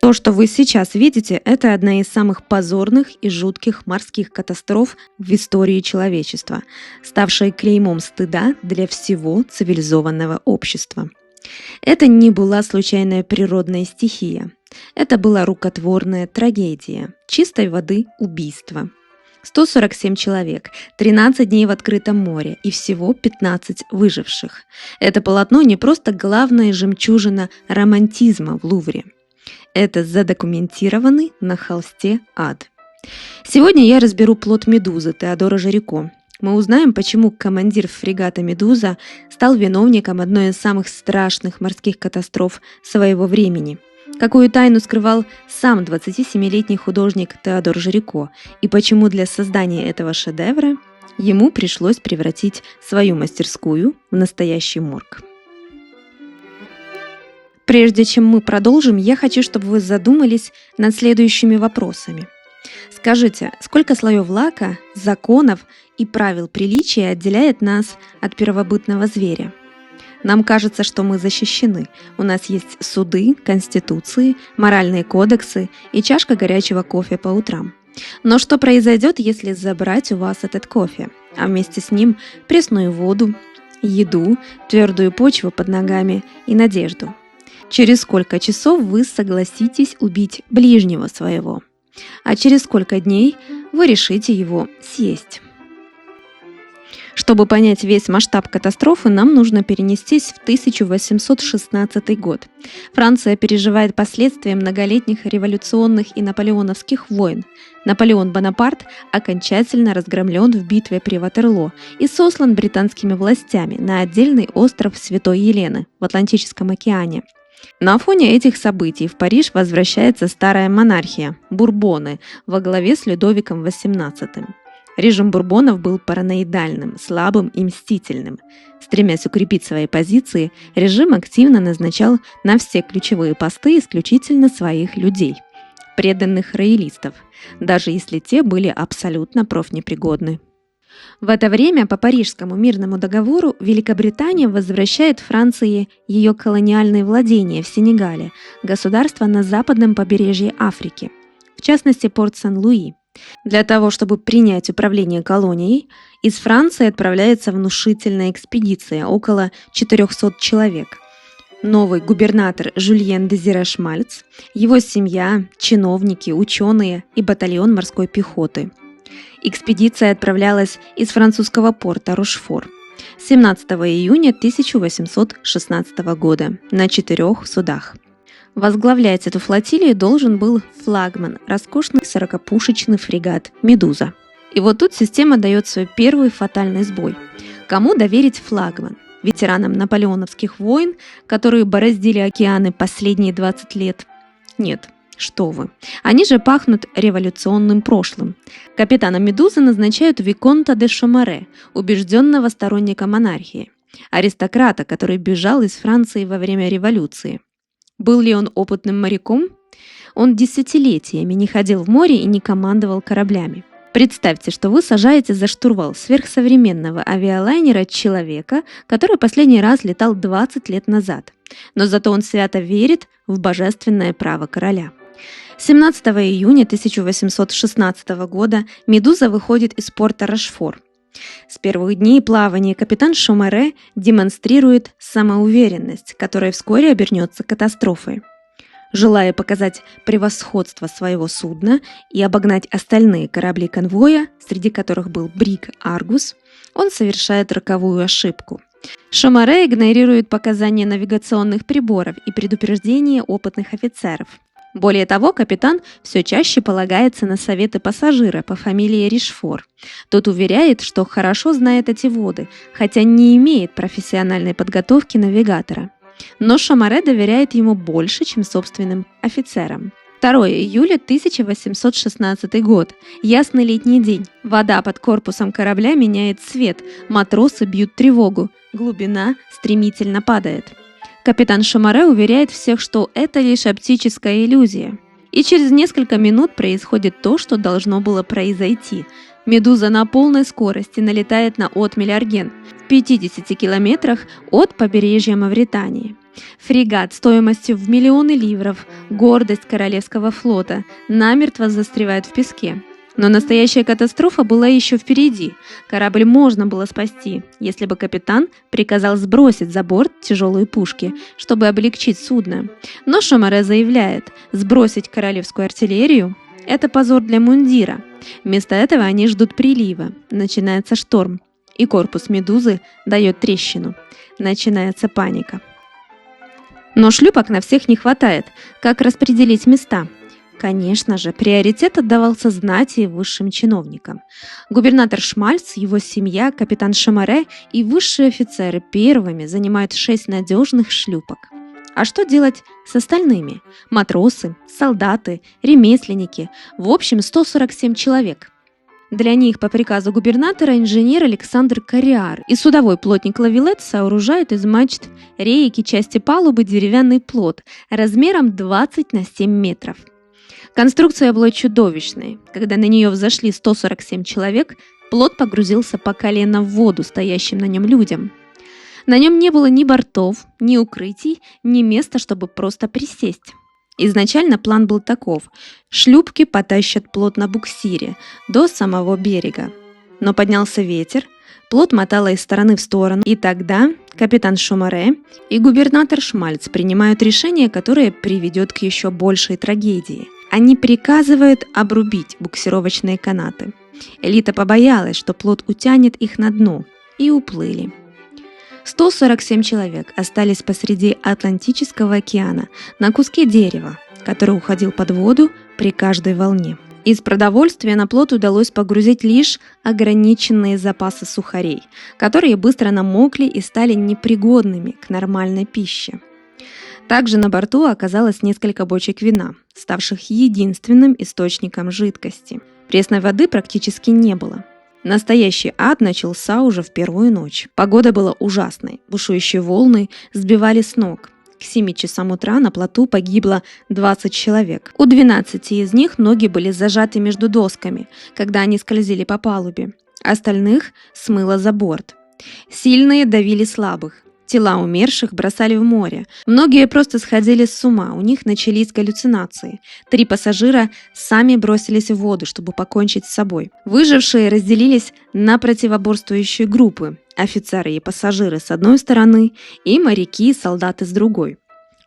То, что вы сейчас видите, это одна из самых позорных и жутких морских катастроф в истории человечества, ставшая клеймом стыда для всего цивилизованного общества. Это не была случайная природная стихия. Это была рукотворная трагедия, чистой воды убийство. 147 человек, 13 дней в открытом море и всего 15 выживших. Это полотно не просто главная жемчужина романтизма в Лувре. Это задокументированный на холсте ад. Сегодня я разберу плод Медузы Теодора Жарико. Мы узнаем, почему командир фрегата «Медуза» стал виновником одной из самых страшных морских катастроф своего времени. Какую тайну скрывал сам 27-летний художник Теодор Жарико и почему для создания этого шедевра ему пришлось превратить свою мастерскую в настоящий морг. Прежде чем мы продолжим, я хочу, чтобы вы задумались над следующими вопросами. Скажите, сколько слоев лака, законов и правил приличия отделяет нас от первобытного зверя? Нам кажется, что мы защищены. У нас есть суды, конституции, моральные кодексы и чашка горячего кофе по утрам. Но что произойдет, если забрать у вас этот кофе, а вместе с ним пресную воду, еду, твердую почву под ногами и надежду? Через сколько часов вы согласитесь убить ближнего своего? А через сколько дней вы решите его съесть? Чтобы понять весь масштаб катастрофы, нам нужно перенестись в 1816 год. Франция переживает последствия многолетних революционных и наполеоновских войн. Наполеон Бонапарт окончательно разгромлен в битве при Ватерлоо и сослан британскими властями на отдельный остров Святой Елены в Атлантическом океане. На фоне этих событий в Париж возвращается старая монархия – Бурбоны во главе с Людовиком XVIII. Режим Бурбонов был параноидальным, слабым и мстительным. Стремясь укрепить свои позиции, режим активно назначал на все ключевые посты исключительно своих людей – преданных роялистов, даже если те были абсолютно профнепригодны. В это время по Парижскому мирному договору Великобритания возвращает Франции ее колониальные владения в Сенегале, государство на западном побережье Африки, в частности порт Сен-Луи. Для того, чтобы принять управление колонией, из Франции отправляется внушительная экспедиция, около 400 человек. Новый губернатор Жюльен Дезире Шмальц, его семья, чиновники, ученые и батальон морской пехоты. Экспедиция отправлялась из французского порта Рошфор 17 июня 1816 года на 4 судах. Возглавлять эту флотилию должен был флагман, роскошный 40-пушечный фрегат «Медуза». И вот тут система дает свой первый фатальный сбой. Кому доверить флагман? Ветеранам наполеоновских войн, которые бороздили океаны последние 20 лет? Нет. Что вы. Они же пахнут революционным прошлым. Капитана «Медузы» назначают Виконта де Шомаре, убежденного сторонника монархии, аристократа, который бежал из Франции во время революции. Был ли он опытным моряком? Он десятилетиями не ходил в море и не командовал кораблями. Представьте, что вы сажаете за штурвал сверхсовременного авиалайнера человека, который последний раз летал 20 лет назад, но зато он свято верит в божественное право короля. 17 июня 1816 года «Медуза» выходит из порта Рошфор. С первых дней плавания капитан Шомаре демонстрирует самоуверенность, которая вскоре обернется катастрофой. Желая показать превосходство своего судна и обогнать остальные корабли конвоя, среди которых был бриг «Аргус», он совершает роковую ошибку. Шомаре игнорирует показания навигационных приборов и предупреждения опытных офицеров. Более того, капитан все чаще полагается на советы пассажира по фамилии Ришфор. Тот уверяет, что хорошо знает эти воды, хотя не имеет профессиональной подготовки навигатора. Но Шомаре доверяет ему больше, чем собственным офицерам. 2 июля 1816 год. Ясный летний день. Вода под корпусом корабля меняет цвет. Матросы бьют тревогу. Глубина стремительно падает. Капитан Шомаре уверяет всех, что это лишь оптическая иллюзия. И через несколько минут происходит то, что должно было произойти. «Медуза» на полной скорости налетает на отмель Арген. 50 километрах от побережья Мавритании. Фрегат стоимостью в миллионы ливров, гордость Королевского флота, намертво застревает в песке. Но настоящая катастрофа была еще впереди. Корабль можно было спасти, если бы капитан приказал сбросить за борт тяжелые пушки, чтобы облегчить судно. Но Шомаре заявляет, сбросить королевскую артиллерию – это позор для мундира. Вместо этого они ждут прилива. Начинается шторм, и корпус «Медузы» дает трещину. Начинается паника. Но шлюпок на всех не хватает. Как распределить места? Конечно же, приоритет отдавался знати и высшим чиновникам. Губернатор Шмальц, его семья, капитан Шомаре и высшие офицеры первыми занимают 6 надежных шлюпок. А что делать с остальными? Матросы, солдаты, ремесленники, в общем 147 человек. Для них по приказу губернатора инженер Александр Корриар и судовой плотник Лавилет сооружают из мачт, реек и части палубы деревянный плот размером 20 на 7 метров. Конструкция была чудовищной. Когда на нее взошли 147 человек, плот погрузился по колено в воду стоящим на нем людям. На нем не было ни бортов, ни укрытий, ни места, чтобы просто присесть. Изначально план был таков: шлюпки потащат плот на буксире до самого берега. Но поднялся ветер, плот мотало из стороны в сторону, и тогда капитан Шомаре и губернатор Шмальц принимают решение, которое приведет к еще большей трагедии. Они приказывают обрубить буксировочные канаты. Элита побоялась, что плот утянет их на дно, и уплыли. 147 человек остались посреди Атлантического океана на куске дерева, который уходил под воду при каждой волне. Из продовольствия на плот удалось погрузить лишь ограниченные запасы сухарей, которые быстро намокли и стали непригодными к нормальной пище. Также на борту оказалось несколько бочек вина, ставших единственным источником жидкости. Пресной воды практически не было. Настоящий ад начался уже в первую ночь. Погода была ужасной, бушующие волны сбивали с ног. К 7 часам утра на плоту погибло 20 человек. У 12 из них ноги были зажаты между досками, когда они скользили по палубе. Остальных смыло за борт. Сильные давили слабых. Тела умерших бросали в море. Многие просто сходили с ума, у них начались галлюцинации. 3 пассажира сами бросились в воду, чтобы покончить с собой. Выжившие разделились на противоборствующие группы: офицеры и пассажиры с одной стороны и моряки и солдаты с другой.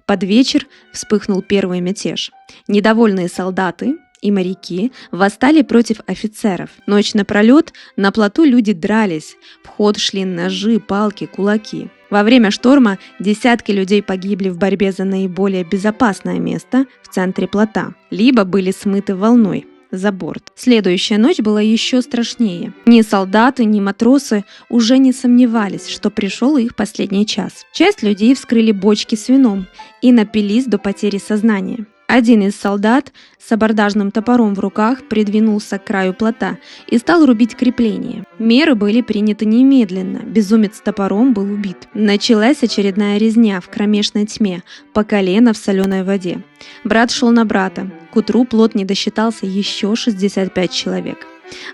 Под вечер вспыхнул первый мятеж. Недовольные солдаты и моряки восстали против офицеров. Ночь напролет на плоту люди дрались, в ход шли ножи, палки, кулаки. Во время шторма десятки людей погибли в борьбе за наиболее безопасное место в центре плота, либо были смыты волной за борт. Следующая ночь была еще страшнее. Ни солдаты, ни матросы уже не сомневались, что пришел их последний час. Часть людей вскрыли бочки с вином и напились до потери сознания. Один из солдат с абордажным топором в руках придвинулся к краю плота и стал рубить крепление. Меры были приняты немедленно, безумец с топором был убит. Началась очередная резня в кромешной тьме, по колено в соленой воде. Брат шел на брата. К утру плот не досчитался еще 65 человек.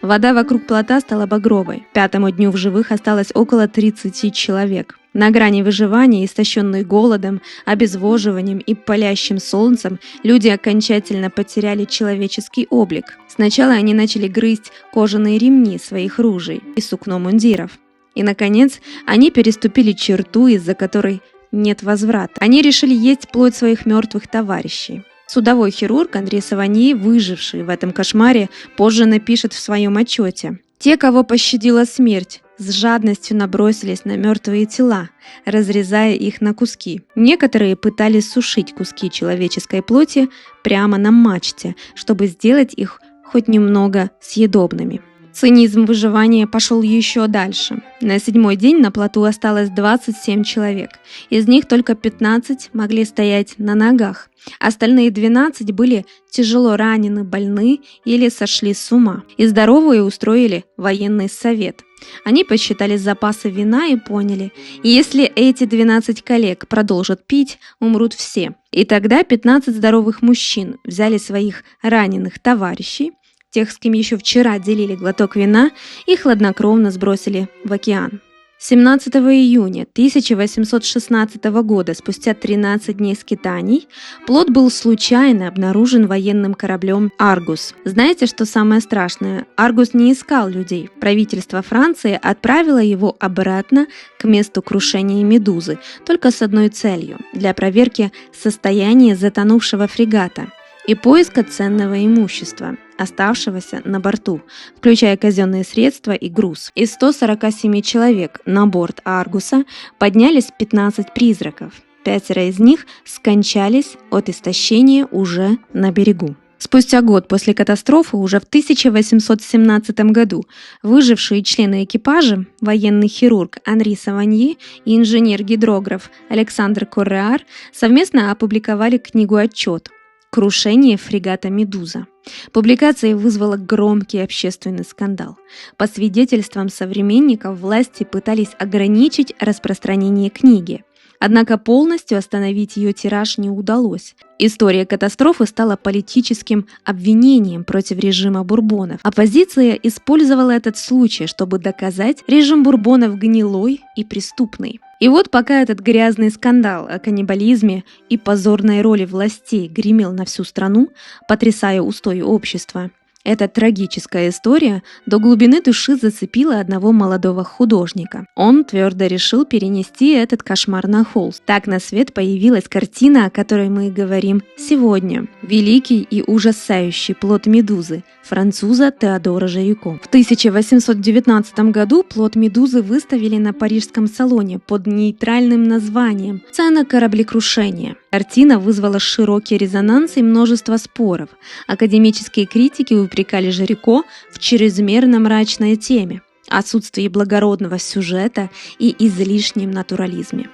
Вода вокруг плота стала багровой. К 5-му дню в живых осталось около 30 человек. На грани выживания, истощенные голодом, обезвоживанием и палящим солнцем, люди окончательно потеряли человеческий облик. Сначала они начали грызть кожаные ремни своих ружей и сукно мундиров. И, наконец, они переступили черту, из-за которой нет возврата. Они решили есть плоть своих мертвых товарищей. Судовой хирург Андрей Саваньи, выживший в этом кошмаре, позже напишет в своем отчете: «Те, кого пощадила смерть, с жадностью набросились на мертвые тела, разрезая их на куски. Некоторые пытались сушить куски человеческой плоти прямо на мачте, чтобы сделать их хоть немного съедобными». Цинизм выживания пошел еще дальше. На 7-й день на плоту осталось 27 человек. Из них только 15 могли стоять на ногах. Остальные 12 были тяжело ранены, больны или сошли с ума. И здоровые устроили военный совет. Они посчитали запасы вина и поняли: если эти 12 коллег продолжат пить, умрут все. И тогда 15 здоровых мужчин взяли своих раненых товарищей, тех, с кем еще вчера делили глоток вина, и хладнокровно сбросили в океан. 17 июня 1816 года, спустя 13 дней скитаний, плот был случайно обнаружен военным кораблем «Аргус». Знаете, что самое страшное? «Аргус» не искал людей. Правительство Франции отправило его обратно к месту крушения «Медузы», только с одной целью – для проверки состояния затонувшего фрегата и поиска ценного имущества, оставшегося на борту, включая казенные средства и груз. Из 147 человек на борт «Аргуса» поднялись 15 призраков. 5 из них скончались от истощения уже на берегу. Спустя год после катастрофы, уже в 1817 году, выжившие члены экипажа, военный хирург Анри Саваньи и инженер-гидрограф Александр Корреар совместно опубликовали книгу-отчет «Крушение фрегата «Медуза». Публикация вызвала громкий общественный скандал. По свидетельствам современников, власти пытались ограничить распространение книги. Однако полностью остановить ее тираж не удалось. История катастрофы стала политическим обвинением против режима Бурбонов. Оппозиция использовала этот случай, чтобы доказать режим Бурбонов гнилой и преступный. И вот пока этот грязный скандал о каннибализме и позорной роли властей гремел на всю страну, потрясая устои общества, эта трагическая история до глубины души зацепила одного молодого художника. Он твердо решил перенести этот кошмар на холст. Так на свет появилась картина, о которой мы говорим сегодня. Великий и ужасающий плод Медузы француза Теодора Жарико. В 1819 году плод Медузы выставили на парижском салоне под нейтральным названием «Сцена кораблекрушения». Картина вызвала широкий резонанс и множество споров. Академические критики упрекали Жарико в чрезмерно мрачной теме, отсутствии благородного сюжета и излишнем натурализме.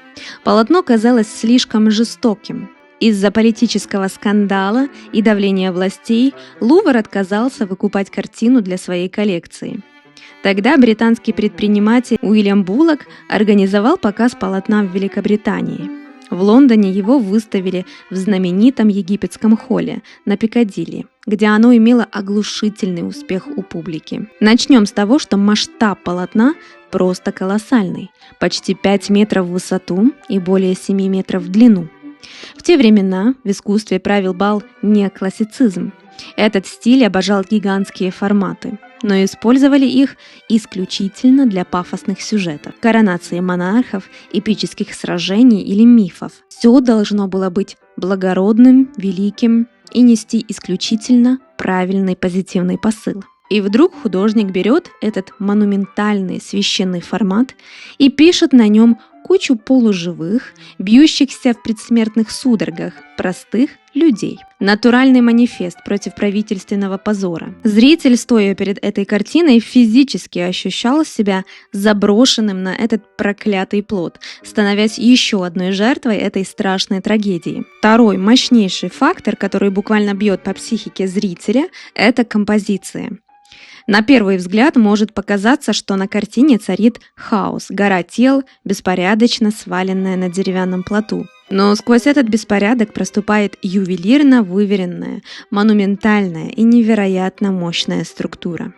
Полотно казалось слишком жестоким. Из-за политического скандала и давления властей Лувр отказался выкупать картину для своей коллекции. Тогда британский предприниматель Уильям Буллок организовал показ полотна в Великобритании. В Лондоне его выставили в знаменитом египетском холле на Пикадилли, где оно имело оглушительный успех у публики. Начнем с того, что масштаб полотна просто колоссальный – почти 5 метров в высоту и более 7 метров в длину. В те времена в искусстве правил бал неоклассицизм. Этот стиль обожал гигантские форматы, но использовали их исключительно для пафосных сюжетов, коронации монархов, эпических сражений или мифов. Все должно было быть благородным, великим и нести исключительно правильный позитивный посыл. И вдруг художник берет этот монументальный священный формат и пишет на нем кучу полуживых, бьющихся в предсмертных судорогах, простых людей. Натуральный манифест против правительственного позора. Зритель, стоя перед этой картиной, физически ощущал себя заброшенным на этот проклятый плод, становясь еще одной жертвой этой страшной трагедии. Второй мощнейший фактор, который буквально бьет по психике зрителя, это композиция. На первый взгляд может показаться, что на картине царит хаос, гора тел, беспорядочно сваленная на деревянном плоту. Но сквозь этот беспорядок проступает ювелирно выверенная, монументальная и невероятно мощная структура.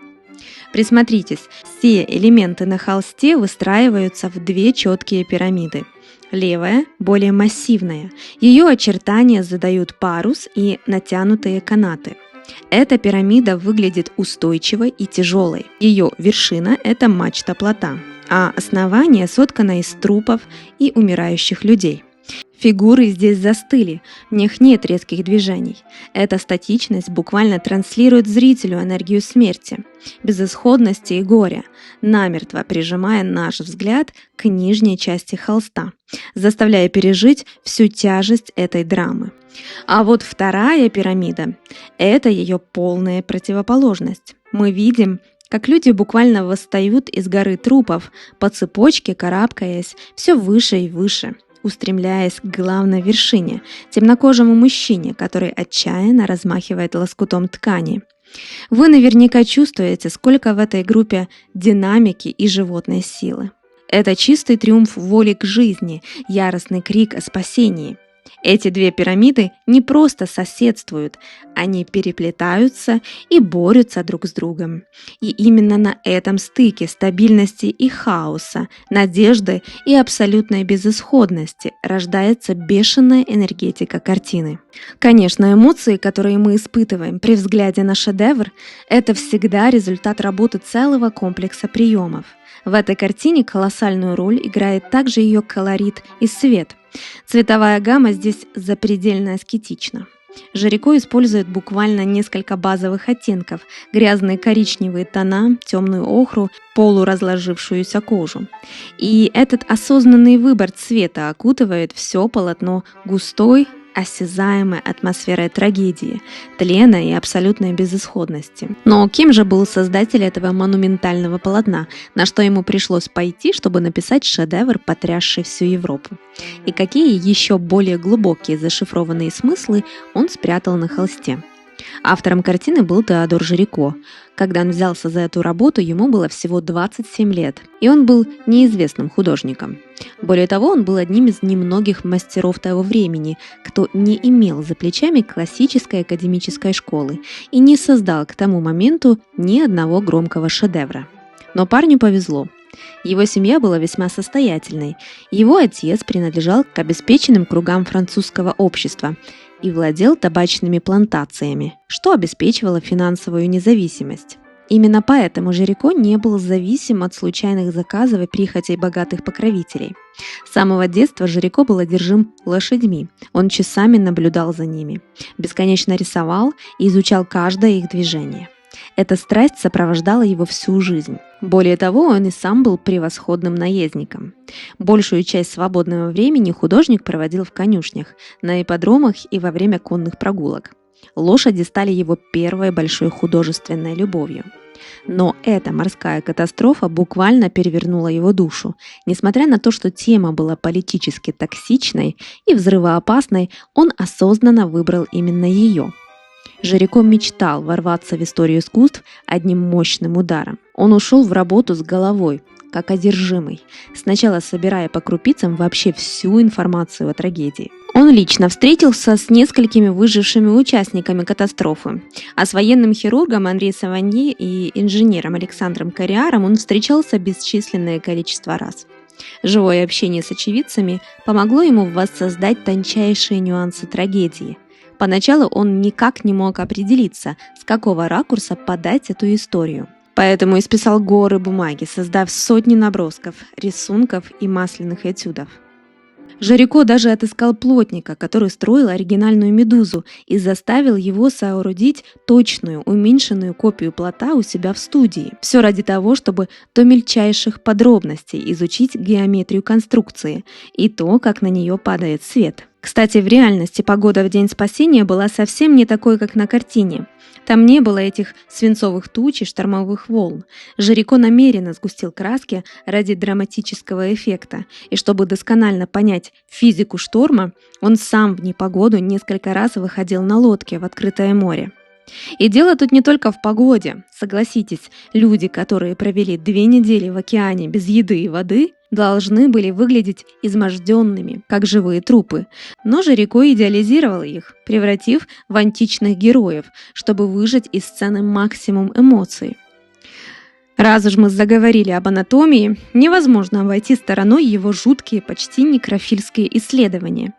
Присмотритесь, все элементы на холсте выстраиваются в две четкие пирамиды. Левая более массивная, ее очертания задают парус и натянутые канаты. Эта пирамида выглядит устойчивой и тяжелой. Ее вершина – это мачта плота, а основание соткано из трупов и умирающих людей. Фигуры здесь застыли, в них нет резких движений. Эта статичность буквально транслирует зрителю энергию смерти, безысходности и горя, намертво прижимая наш взгляд к нижней части холста, заставляя пережить всю тяжесть этой драмы. А вот вторая пирамида – это ее полная противоположность. Мы видим, как люди буквально восстают из горы трупов, по цепочке карабкаясь все выше и выше, устремляясь к главной вершине – темнокожему мужчине, который отчаянно размахивает лоскутом ткани. Вы наверняка чувствуете, сколько в этой группе динамики и животной силы. Это чистый триумф воли к жизни, яростный крик о спасении. Эти две пирамиды не просто соседствуют, они переплетаются и борются друг с другом. И именно на этом стыке стабильности и хаоса, надежды и абсолютной безысходности рождается бешеная энергетика картины. Конечно, эмоции, которые мы испытываем при взгляде на шедевр, это всегда результат работы целого комплекса приемов. В этой картине колоссальную роль играет также ее колорит и свет. Цветовая гамма здесь запредельно аскетична. Жирико использует буквально несколько базовых оттенков: грязные коричневые тона, темную охру, полуразложившуюся кожу. И этот осознанный выбор цвета окутывает все полотно густой, осязаемой атмосферой трагедии, тлена и абсолютной безысходности. Но кем же был создатель этого монументального полотна, на что ему пришлось пойти, чтобы написать шедевр, потрясший всю Европу? И какие еще более глубокие зашифрованные смыслы он спрятал на холсте? Автором картины был Теодор Жирико. Когда он взялся за эту работу, ему было всего 27 лет, и он был неизвестным художником. Более того, он был одним из немногих мастеров того времени, кто не имел за плечами классической академической школы и не создал к тому моменту ни одного громкого шедевра. Но парню повезло. Его семья была весьма состоятельной. Его отец принадлежал к обеспеченным кругам французского общества и владел табачными плантациями, что обеспечивало финансовую независимость. Именно поэтому Жирико не был зависим от случайных заказов и прихотей богатых покровителей. С самого детства Жирико был одержим лошадьми. Он часами наблюдал за ними, бесконечно рисовал и изучал каждое их движение. Эта страсть сопровождала его всю жизнь. Более того, он и сам был превосходным наездником. Большую часть свободного времени художник проводил в конюшнях, на ипподромах и во время конных прогулок. Лошади стали его первой большой художественной любовью. Но эта морская катастрофа буквально перевернула его душу. Несмотря на то, что тема была политически токсичной и взрывоопасной, он осознанно выбрал именно ее. Жирико мечтал ворваться в историю искусств одним мощным ударом. Он ушел в работу с головой, как одержимый, сначала собирая по крупицам вообще всю информацию о трагедии. Он лично встретился с несколькими выжившими участниками катастрофы, а с военным хирургом Анри Саваньи и инженером Александром Кариаром он встречался бесчисленное количество раз. Живое общение с очевидцами помогло ему воссоздать тончайшие нюансы трагедии. Поначалу он никак не мог определиться, с какого ракурса подать эту историю. Поэтому исписал горы бумаги, создав сотни набросков, рисунков и масляных этюдов. Жирико даже отыскал плотника, который строил оригинальную медузу, и заставил его соорудить точную, уменьшенную копию плота у себя в студии. Все ради того, чтобы до мельчайших подробностей изучить геометрию конструкции и то, как на нее падает свет. Кстати, в реальности погода в день спасения была совсем не такой, как на картине. Там не было этих свинцовых туч и штормовых волн. Жирико намеренно сгустил краски ради драматического эффекта, и чтобы досконально понять физику шторма, он сам в непогоду несколько раз выходил на лодке в открытое море. И дело тут не только в погоде. Согласитесь, люди, которые провели 2 недели в океане без еды и воды, должны были выглядеть изможденными, как живые трупы. Но Жирико идеализировал их, превратив в античных героев, чтобы выжать из сцены максимум эмоций. Раз уж мы заговорили об анатомии, невозможно обойти стороной его жуткие, почти некрофильские исследования.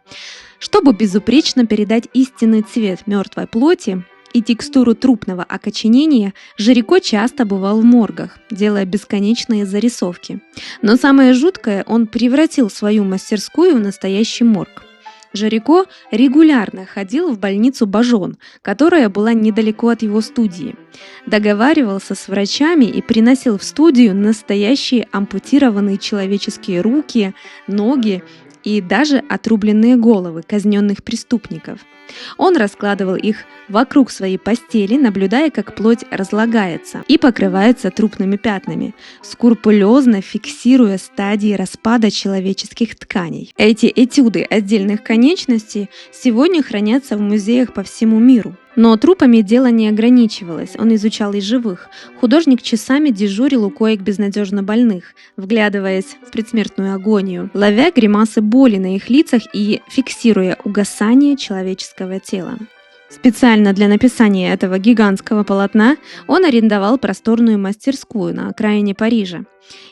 Чтобы безупречно передать истинный цвет мертвой плоти и текстуру трупного окоченения, Жирико часто бывал в моргах, делая бесконечные зарисовки. Но самое жуткое, он превратил свою мастерскую в настоящий морг. Жирико регулярно ходил в больницу Бажон, которая была недалеко от его студии. Договаривался с врачами и приносил в студию настоящие ампутированные человеческие руки, ноги и даже отрубленные головы казненных преступников. Он раскладывал их вокруг своей постели, наблюдая, как плоть разлагается и покрывается трупными пятнами, скрупулезно фиксируя стадии распада человеческих тканей. Эти этюды отдельных конечностей сегодня хранятся в музеях по всему миру. Но трупами дело не ограничивалось, он изучал и живых. Художник часами дежурил у коек безнадежно больных, вглядываясь в предсмертную агонию, ловя гримасы боли на их лицах и фиксируя угасание человеческого тела. Специально для написания этого гигантского полотна он арендовал просторную мастерскую на окраине Парижа.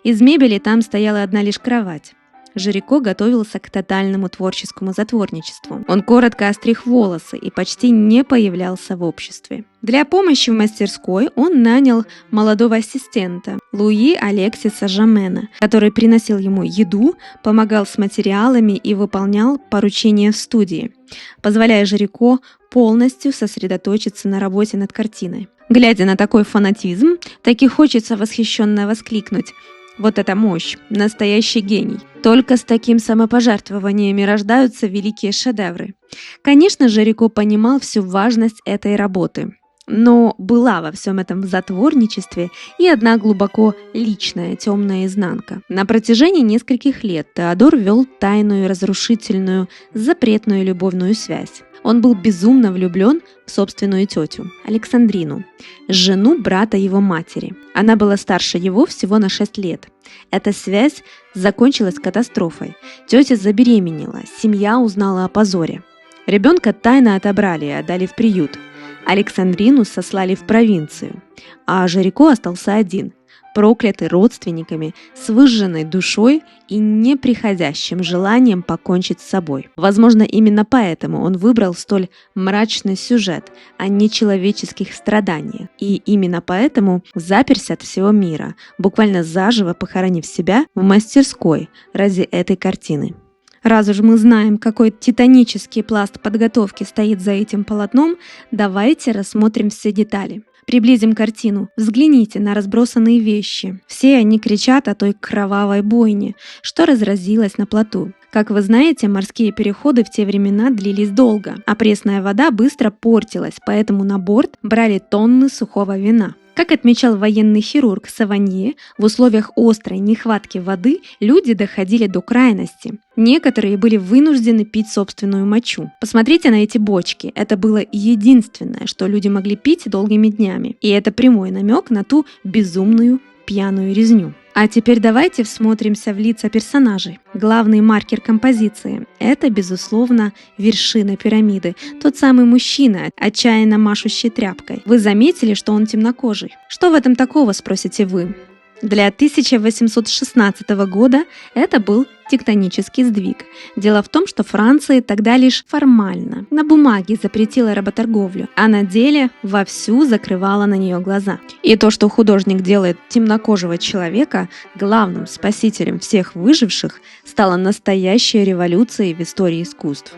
Из мебели там стояла одна лишь кровать. Жирико готовился к тотальному творческому затворничеству. Он коротко остриг волосы и почти не появлялся в обществе. Для помощи в мастерской он нанял молодого ассистента Луи Алексиса Жамена, который приносил ему еду, помогал с материалами и выполнял поручения в студии, позволяя Жирико полностью сосредоточиться на работе над картиной. Глядя на такой фанатизм, так и хочется восхищенно воскликнуть: вот это мощь, настоящий гений. Только с таким самопожертвованием и рождаются великие шедевры. Конечно, Жирико понимал всю важность этой работы. Но была во всем этом затворничестве и одна глубоко личная темная изнанка. На протяжении нескольких лет Теодор вел тайную, разрушительную, запретную любовную связь. Он был безумно влюблен в собственную тетю, Александрину, жену брата его матери. Она была старше его всего на 6 лет. Эта связь закончилась катастрофой. Тетя забеременела, семья узнала о позоре. Ребенка тайно отобрали и отдали в приют. Александрину сослали в провинцию, а Жирико остался один, проклятый родственниками, с выжженной душой и неприходящим желанием покончить с собой. Возможно, именно поэтому он выбрал столь мрачный сюжет о нечеловеческих страданиях, и именно поэтому заперся от всего мира, буквально заживо похоронив себя в мастерской ради этой картины. Раз уж мы знаем, какой титанический пласт подготовки стоит за этим полотном, давайте рассмотрим все детали. Приблизим картину. Взгляните на разбросанные вещи. Все они кричат о той кровавой бойне, что разразилась на плоту. Как вы знаете, морские переходы в те времена длились долго, а пресная вода быстро портилась, поэтому на борт брали тонны сухого вина. Как отмечал военный хирург Саванье, в условиях острой нехватки воды люди доходили до крайности. Некоторые были вынуждены пить собственную мочу. Посмотрите на эти бочки. Это было единственное, что люди могли пить долгими днями. И это прямой намек на ту безумную пьяную резню. А теперь давайте всмотримся в лица персонажей. Главный маркер композиции – это, безусловно, вершина пирамиды. Тот самый мужчина, отчаянно машущий тряпкой. Вы заметили, что он темнокожий? Что в этом такого, спросите вы? Для 1816 года это был тектонический сдвиг. Дело в том, что Франция тогда лишь формально, на бумаге запретила работорговлю, а на деле вовсю закрывала на нее глаза. И то, что художник делает темнокожего человека главным спасителем всех выживших, стало настоящей революцией в истории искусств.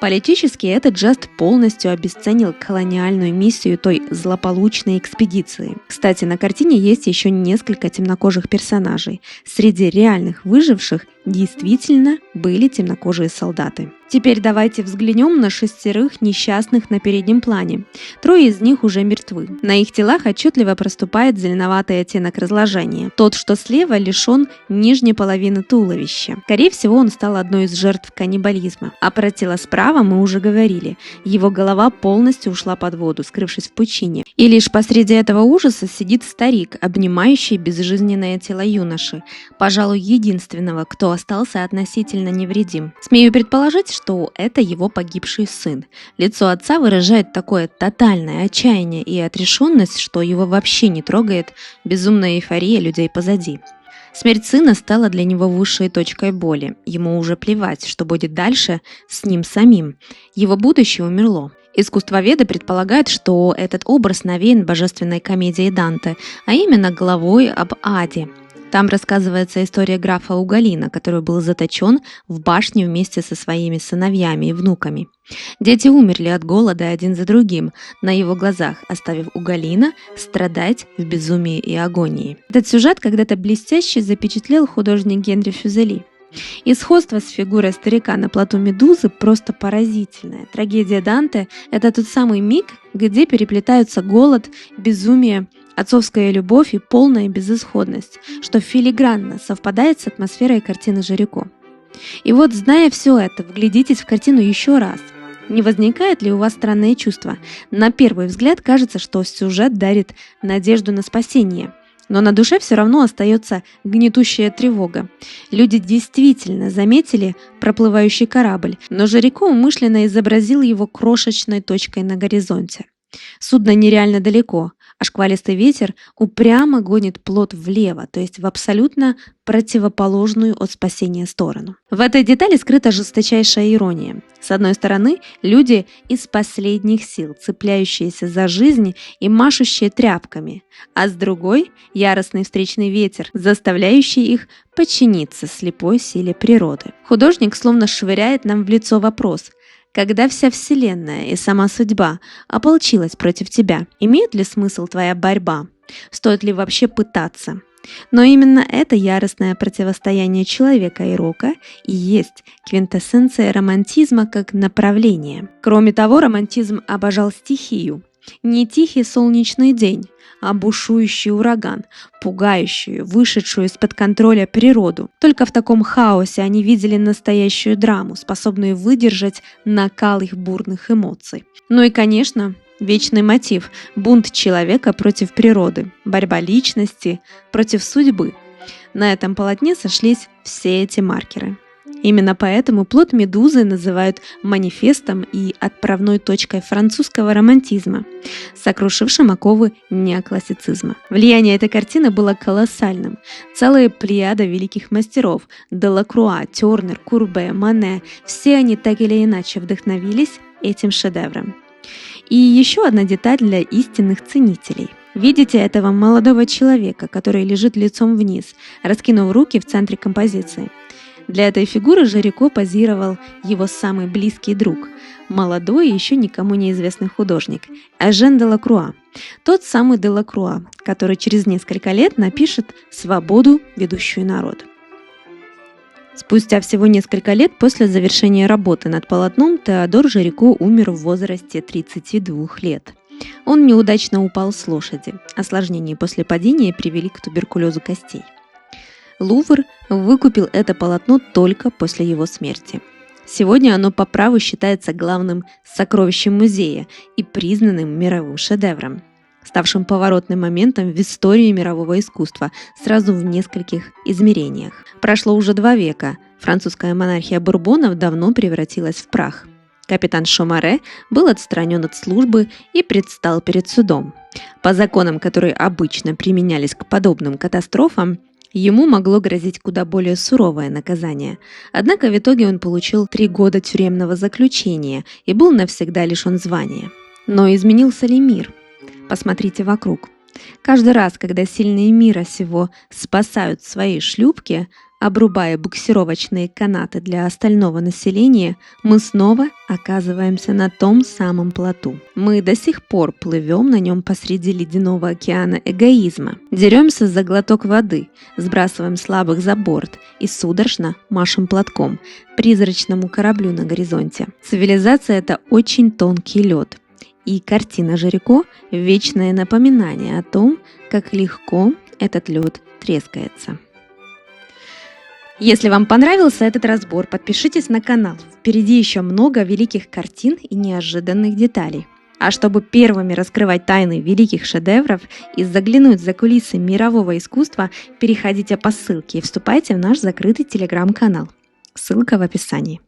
Политически этот жест полностью обесценил колониальную миссию той злополучной экспедиции. Кстати, на картине есть еще несколько темнокожих персонажей. Среди реальных выживших действительно были темнокожие солдаты. Теперь давайте взглянем на 6 несчастных на переднем плане. 3 из них уже мертвы. На их телах отчетливо проступает зеленоватый оттенок разложения. Тот, что слева, лишен нижней половины туловища. Скорее всего, он стал одной из жертв каннибализма. А про тело справа мы уже говорили. Его голова полностью ушла под воду, скрывшись в пучине. И лишь посреди этого ужаса сидит старик, обнимающий безжизненное тело юноши. Пожалуй, единственного, кто остался относительно невредим. Смею предположить, что это его погибший сын. Лицо отца выражает такое тотальное отчаяние и отрешенность, что его вообще не трогает безумная эйфория людей позади. Смерть сына стала для него высшей точкой боли. Ему уже плевать, что будет дальше с ним самим. Его будущее умерло. Искусствоведы предполагают, что этот образ навеян божественной комедией Данте, а именно главой об Аде. Там рассказывается история графа Уголина, который был заточен в башне вместе со своими сыновьями и внуками. Дети умерли от голода один за другим на его глазах, оставив Уголина страдать в безумии и агонии. Этот сюжет когда-то блестяще запечатлел художник Генри Фюзели. И сходство с фигурой старика на плоту Медузы просто поразительное. Трагедия Данте – это тот самый миг, где переплетаются голод, безумие, отцовская любовь и полная безысходность, что филигранно совпадает с атмосферой картины Жирико. И вот, зная все это, вглядитесь в картину еще раз. Не возникает ли у вас странное чувство? На первый взгляд кажется, что сюжет дарит надежду на спасение, но на душе все равно остается гнетущая тревога. Люди действительно заметили проплывающий корабль, но Жирико умышленно изобразил его крошечной точкой на горизонте. Судно нереально далеко, а шквалистый ветер упрямо гонит плот влево, то есть в абсолютно противоположную от спасения сторону. В этой детали скрыта жесточайшая ирония. С одной стороны, люди из последних сил, цепляющиеся за жизнь и машущие тряпками, а с другой – яростный встречный ветер, заставляющий их подчиниться слепой силе природы. Художник словно швыряет нам в лицо вопрос – когда вся Вселенная и сама судьба ополчилась против тебя, имеет ли смысл твоя борьба? Стоит ли вообще пытаться? Но именно это яростное противостояние человека и рока и есть квинтэссенция романтизма как направления. Кроме того, романтизм обожал стихию. Не тихий солнечный день, а бушующий ураган, пугающую, вышедшую из-под контроля природу. Только в таком хаосе они видели настоящую драму, способную выдержать накал их бурных эмоций. Ну и, конечно, вечный мотив – бунт человека против природы, борьба личности против судьбы. На этом полотне сошлись все эти маркеры. Именно поэтому плод Медузы называют манифестом и отправной точкой французского романтизма, сокрушившим оковы неоклассицизма. Влияние этой картины было колоссальным. Целая плеяда великих мастеров – Делакруа, Тернер, Курбе, Мане – все они так или иначе вдохновились этим шедевром. И еще одна деталь для истинных ценителей. Видите этого молодого человека, который лежит лицом вниз, раскинув руки в центре композиции? Для этой фигуры Жирико позировал его самый близкий друг, молодой и еще никому неизвестный художник Эжен Делакруа. Тот самый Делакруа, который через несколько лет напишет «Свободу, ведущую народ». Спустя всего несколько лет после завершения работы над полотном Теодор Жирико умер в возрасте 32 лет. Он неудачно упал с лошади. Осложнения после падения привели к туберкулезу костей. Лувр выкупил это полотно только после его смерти. Сегодня оно по праву считается главным сокровищем музея и признанным мировым шедевром, ставшим поворотным моментом в истории мирового искусства сразу в нескольких измерениях. Прошло уже 2 века, французская монархия Бурбонов давно превратилась в прах. Капитан Шомаре был отстранен от службы и предстал перед судом. По законам, которые обычно применялись к подобным катастрофам, ему могло грозить куда более суровое наказание. Однако в итоге он получил 3 года тюремного заключения и был навсегда лишен звания. Но изменился ли мир? Посмотрите вокруг. Каждый раз, когда сильные мира сего спасают свои шлюпки, обрубая буксировочные канаты для остального населения, мы снова оказываемся на том самом плоту. Мы до сих пор плывем на нем посреди ледяного океана эгоизма, деремся за глоток воды, сбрасываем слабых за борт и судорожно машем платком призрачному кораблю на горизонте. Цивилизация – это очень тонкий лед. И картина Жирико – вечное напоминание о том, как легко этот лед трескается. Если вам понравился этот разбор, подпишитесь на канал. Впереди еще много великих картин и неожиданных деталей. А чтобы первыми раскрывать тайны великих шедевров и заглянуть за кулисы мирового искусства, переходите по ссылке и вступайте в наш закрытый телеграм-канал. Ссылка в описании.